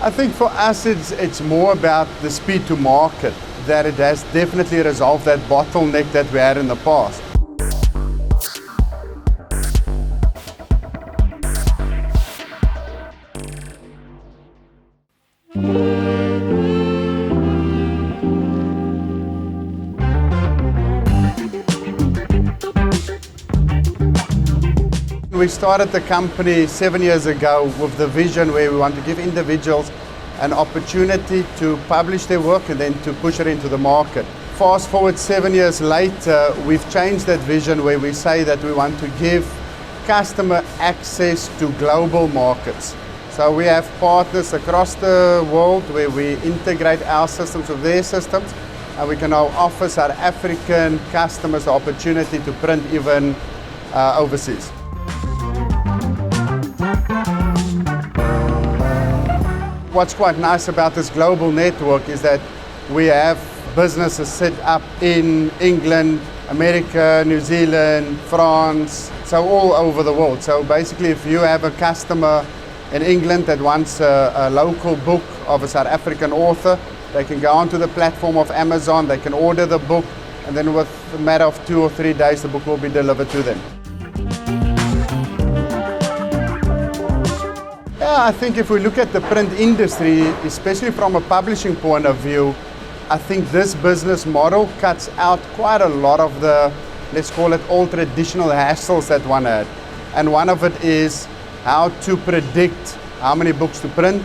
I think for us it's more about the speed to market, that it has definitely resolved that bottleneck that we had in the past. We started the company 7 years ago with the vision where we want to give individuals an opportunity to publish their work and then to push it into the market. Fast forward 7 years later, we've changed that vision where we say that we want to give customer access to global markets. So we have partners across the world where we integrate our systems with their systems, and we can now offer South African customers the opportunity to print even overseas. What's quite nice about this global network is that we have businesses set up in England, America, New Zealand, France, so all over the world. So basically if you have a customer in England that wants a local book of a South African author, they can go onto the platform of Amazon, they can order the book, and then with a matter of 2 or 3 days the book will be delivered to them. I think if we look at the print industry, especially from a publishing point of view, I think this business model cuts out quite a lot of the, let's call it, old traditional hassles that one had. And one of it is how to predict how many books to print.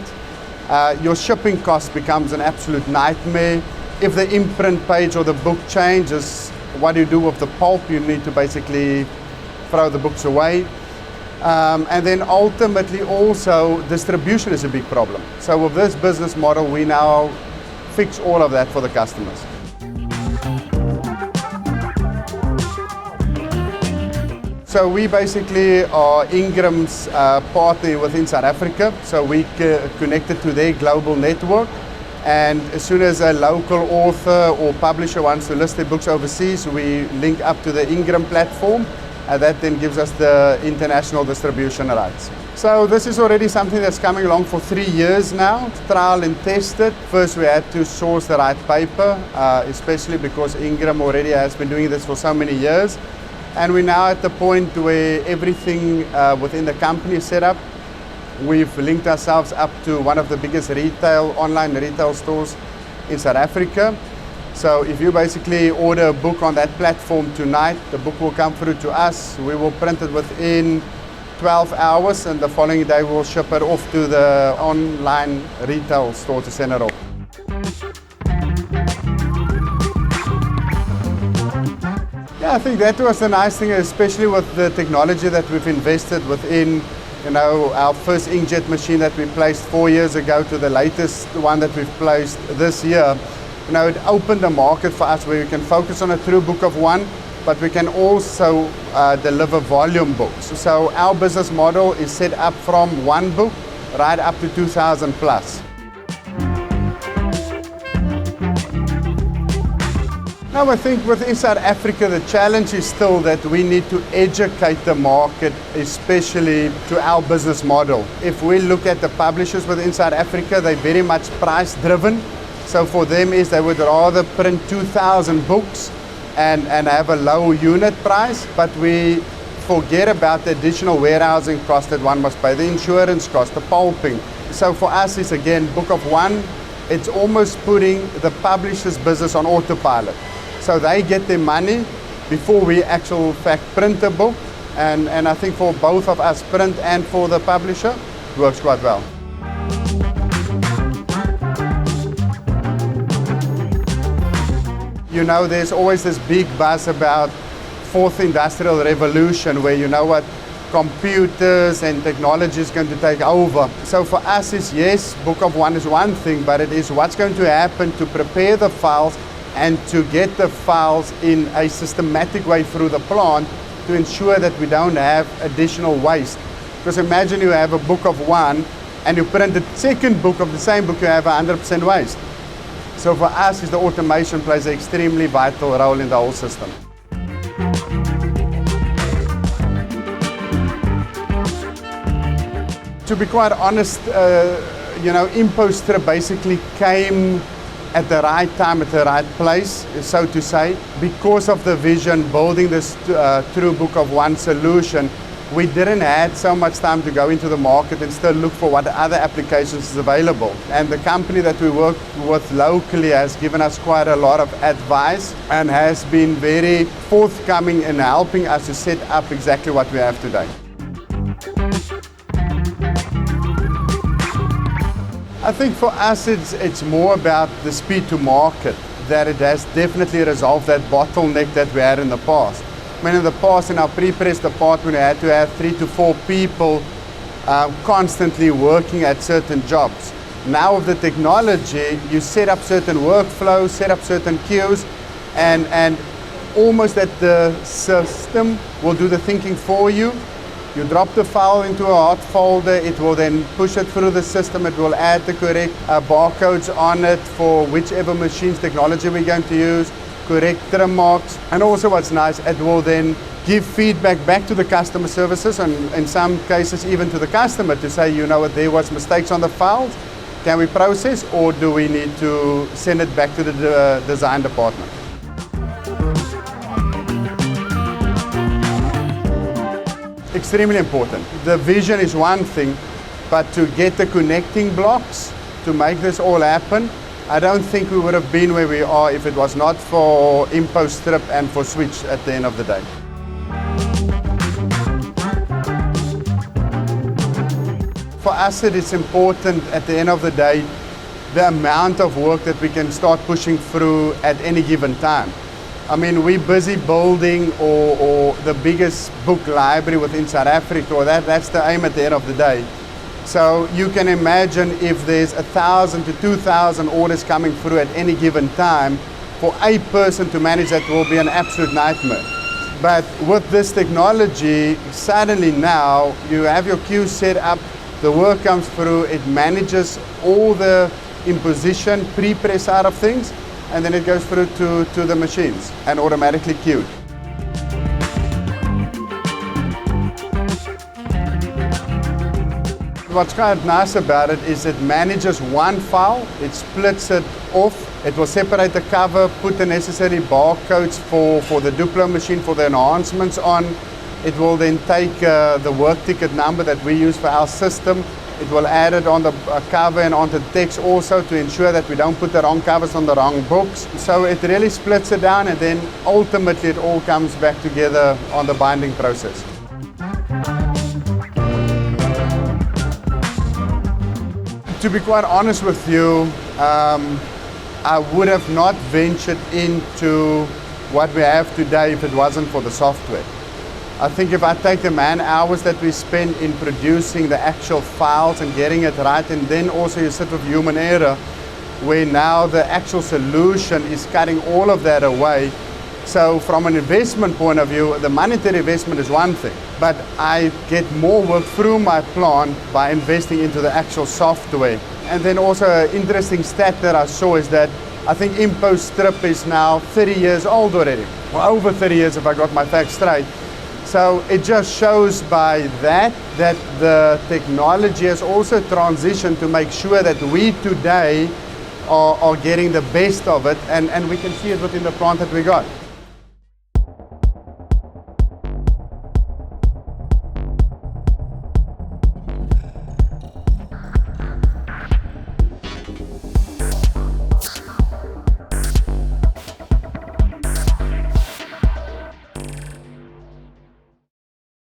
Your shipping cost becomes an absolute nightmare. If the imprint page or the book changes, what do you do with the pulp? You need to basically throw the books away. And then ultimately also distribution is a big problem. So with this business model, we now fix all of that for the customers. So we basically are Ingram's partner within South Africa. So we connected to their global network. And as soon as a local author or publisher wants to list their books overseas, we link up to the Ingram platform. And that then gives us the international distribution rights. So this is already something that's coming along for 3 years now, trial and tested. First we had to source the right paper, especially because Ingram already has been doing this for so many years. And we're now at the point where everything within the company is set up. We've linked ourselves up to one of the biggest online retail stores in South Africa. So if you basically order a book on that platform tonight, the book will come through to us. We will print it within 12 hours and the following day we'll ship it off to the online retail store to send it off. Yeah, I think that was the nice thing, especially with the technology that we've invested within, our first inkjet machine that we placed 4 years ago to the latest one that we've placed this year. It opened a market for us where we can focus on a true book of one, but we can also deliver volume books. So our business model is set up from one book right up to 2,000 plus. Now I think within South Africa the challenge is still that we need to educate the market, especially to our business model. If we look at the publishers within South Africa, they're very much price driven. So for them is they would rather print 2,000 books and have a low unit price, but we forget about the additional warehousing cost that one must pay, the insurance cost, the pulping. So for us it's again book of one, it's almost putting the publisher's business on autopilot. So they get their money before we actual fact print a book, and I think for both of us, print and for the publisher, it works quite well. There's always this big buzz about fourth industrial revolution where computers and technology is going to take over. So for us it's yes, book of one is one thing, but it is what's going to happen to prepare the files and to get the files in a systematic way through the plant to ensure that we don't have additional waste. Because imagine you have a book of one and you print the second book of the same book, you have 100% waste. So for us, the automation plays an extremely vital role in the whole system. To be quite honest, Impostrip basically came at the right time, at the right place, so to say. Because of the vision, building this true book of one solution, we didn't have so much time to go into the market and still look for what other applications is available. And the company that we work with locally has given us quite a lot of advice and has been very forthcoming in helping us to set up exactly what we have today. I think for us it's more about the speed to market, that it has definitely resolved that bottleneck that we had in the past. I mean, in the past, in our pre-press department, we had to have 3 to 4 people constantly working at certain jobs. Now with the technology, you set up certain workflows, set up certain queues, and almost that the system will do the thinking for you. You drop the file into a hot folder, it will then push it through the system, it will add the correct barcodes on it for whichever machine's technology we're going to use, correct trim marks, and also what's nice, it will then give feedback back to the customer services and in some cases even to the customer to say, there was mistakes on the files, can we process or do we need to send it back to the design department? Extremely important. The vision is one thing, but to get the connecting blocks to make this all happen, I don't think we would have been where we are if it was not for Impostrip and for Switch at the end of the day. For us it is important at the end of the day the amount of work that we can start pushing through at any given time. I mean, we're busy building or the biggest book library within South Africa, or that's the aim at the end of the day. So you can imagine if there's 1,000 to 2,000 orders coming through at any given time, for a person to manage that will be an absolute nightmare. But with this technology, suddenly now you have your queue set up, the work comes through, it manages all the imposition, pre-press side of things, and then it goes through to the machines and automatically queued. What's quite nice about it is it manages one file, it splits it off, it will separate the cover, put the necessary barcodes for the Duplo machine, for the enhancements on. It will then take the work ticket number that we use for our system. It will add it on the cover and onto the text also to ensure that we don't put the wrong covers on the wrong books. So it really splits it down and then ultimately it all comes back together on the binding process. To be quite honest with you, I would have not ventured into what we have today if it wasn't for the software. I think if I take the man hours that we spend in producing the actual files and getting it right, and then also you sit with human error, where now the actual solution is cutting all of that away. So from an investment point of view, the monetary investment is one thing, but I get more work through my plant by investing into the actual software. And then also an interesting stat that I saw is that I think Impostrip is now 30 years old already, or over 30 years if I got my facts straight. So it just shows by that the technology has also transitioned to make sure that we today are getting the best of it, and we can see it within the plant that we got.